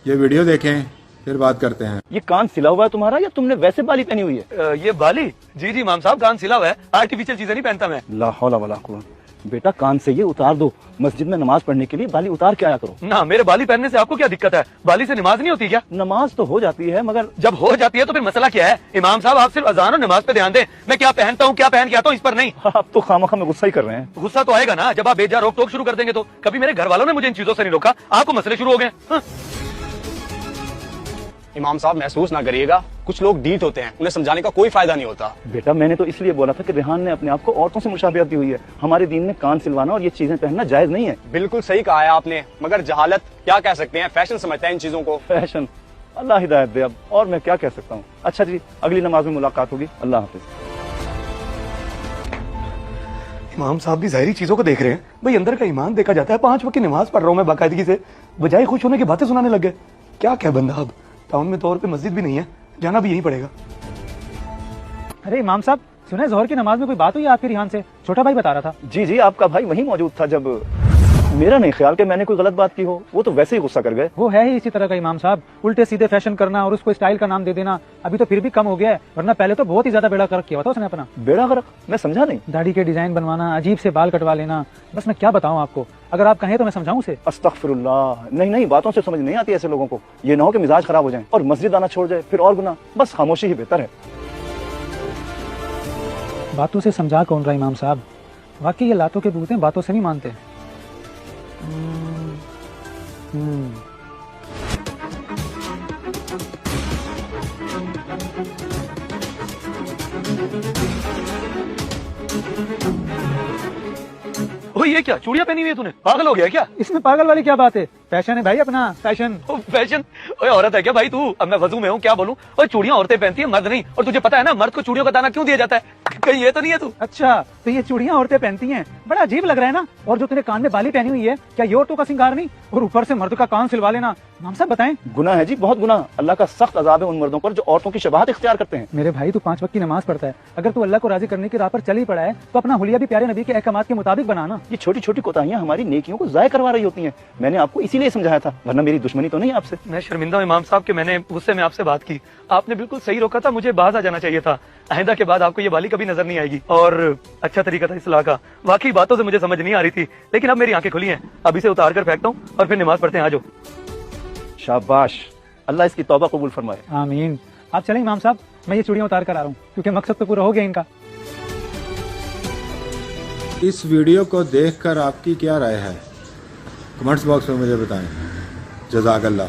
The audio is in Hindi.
ये वीडियो देखें फिर बात करते हैं। ये कान सिला हुआ है तुम्हारा या तुमने वैसे बाली पहनी हुई है? ये बाली? जी जी इमाम साहब, कान सिला हुआ है, आर्टिफिशियल चीजें नहीं पहनता मैं। ला हौला वला कुव्वत। बेटा कान से ये उतार दो, मस्जिद में नमाज पढ़ने के लिए बाली उतार के आया करो। ना, मेरे बाली पहनने से आपको क्या दिक्कत है? बाली से नमाज नहीं होती क्या? नमाज तो हो जाती है मगर जब हो जाती है तो फिर मसला क्या है? इमाम साहब आप सिर्फ अजान और नमाज पे ध्यान दें, मैं क्या पहनता हूँ क्या पहन के आता हूँ इस पर नहीं। आप तो खामखा में गुस्सा ही कर रहे हैं। गुस्सा तो आएगा ना जब आप बेजा रोक टोक शुरू कर देंगे तो। कभी मेरे घर वालों ने मुझे इन चीजों से नहीं रोका, आपको मसले शुरू हो गए। हाँ। इमाम साहब महसूस ना करिएगा, कुछ लोग डीट होते हैं, उन्हें समझाने का कोई फायदा नहीं होता। बेटा मैंने तो इसलिए बोला था कि रेहान ने अपने आप को औरतों से मुशाबिहत दी हुई है। हमारे दीन में कान सिलवाना और ये चीजें पहनना जायज नहीं है। बिल्कुल सही कहा है आपने, मगर जहालत क्या कह सकते हैं, फैशन समझते हैं इन चीजों को। फैशन, अल्लाह हिदायत दे। अब और मैं क्या कह सकता हूँ। अच्छा जी, अगली नमाज में मुलाकात होगी। अल्लाह हाफिज। इमाम साहब भी जाहिरी चीजों को देख रहे हैं। भाई अंदर का ईमान देखा जाता है। 5 वक्त की नमाज पढ़ रहा हूँ मैं बाकायदगी से, बजाय खुश होने की बातें सुनाने लग गए। क्या क्या बंदा, अब टाउन में तौर पे मस्जिद भी नहीं है, जाना भी यहीं पड़ेगा। अरे इमाम साहब सुने, जोहर की नमाज में कोई बात हुई आपके रिहान से? छोटा भाई बता रहा था। जी जी, आपका भाई वहीं मौजूद था जब। मेरा नहीं ख्याल कि मैंने कोई गलत बात की हो, वो तो वैसे ही गुस्सा कर गए। वो है ही इसी तरह का इमाम साहब, उल्टे सीधे फैशन करना और उसको स्टाइल का नाम दे देना। अभी तो फिर भी कम हो गया है, वरना पहले तो बहुत ही ज्यादा बेड़ा गर्क किया हुआ था उसने अपना। बेड़ा गर्क? मैं समझा नहीं। दाढ़ी के डिजाइन बनवाना, अजीब से बाल कटवा लेना, बस मैं क्या बताऊं आपको। अगर आप कहें तो मैं समझाऊं उसे। अस्तगफिरुल्लाह, नहीं नहीं, बातों से समझ नहीं आती ऐसे लोगों को। ये ना हो कि मिजाज खराब हो जाए और मस्जिद आना छोड़ जाए, फिर और गुनाह। बस खामोशी ही बेहतर है। बातों से समझा कौन रहा इमाम साहब? वाकई ये लातों के भूत हैं, बातों से नहीं मानते। ओ ये क्या चूड़ियां पहनी हुई है तूने? पागल हो गया क्या? इसमें पागल वाली क्या बात है? फैशन है भाई अपना, फैशन। ओ फैशन? ओए औरत है क्या भाई तू? अब मैं वजू में हूँ, क्या बोलूं? और चूड़ियां औरतें पहनती है, मर्द नहीं। और तुझे पता है ना मर्द को चूड़ियों का दाना क्यों दिया जाता है? कहीं ये तो नहीं है तू? अच्छा तो ये चूड़ियां औरतें पहनती हैं, बड़ा अजीब लग रहा है ना। और जो तूने कान में बाली पहनी हुई है, क्या ये औरतों का सिंगार नहीं? और ऊपर से मर्द का कान सिलवा लेना, इमाम साहब बताएं। गुनाह है जी, बहुत गुनाह। अल्लाह का सख्त अजाब है उन मर्दों पर जो औरतों की शबाहत इख्तियार करते हैं। मेरे भाई तू 5 वक्त की नमाज पढ़ता है, अगर तू अल्लाह को राजी करने की राह पर चल ही पड़ा है तो अपना हुलिया भी प्यारे नबी के अहकामात के मुताबिक बनाना। ये छोटी छोटी कोताहियां हमारी नेकियों को जाया करवा रही होती हैं। मैंने आपको इसीलिए समझाया था, वरना मेरी दुश्मनी तो नहीं आपसे। मैं शर्मिंदा हूं इमाम साहब कि मैंने गुस्से में आपसे बात की। आपने बिल्कुल सही रोका था, मुझे बाज आ जाना चाहिए था। आइंदा के बाद आपको ये बाली कभी नजर नहीं आएगी। और अच्छा तरीका था इस्लाह का। वाकई बातों से मुझे समझ नहीं आ रही थी, लेकिन अब मेरी आंखें खुली हैं। अब इसे उतार कर फेंकता हूँ और फिर नमाज पढ़ते हैं। आजो। शाबाश, अल्लाह इसकी तौबा कबूल फरमाए। आमीन। आप चलें इमाम साहब, मैं ये चूड़ियां उतार कर आ रहा हूँ, क्योंकि मकसद तो पूरा हो गया इनका। इस वीडियो को देखकर आपकी क्या राय है? कमेंट्स बॉक्स में मुझे बताएं। जज़ाकल्लाह।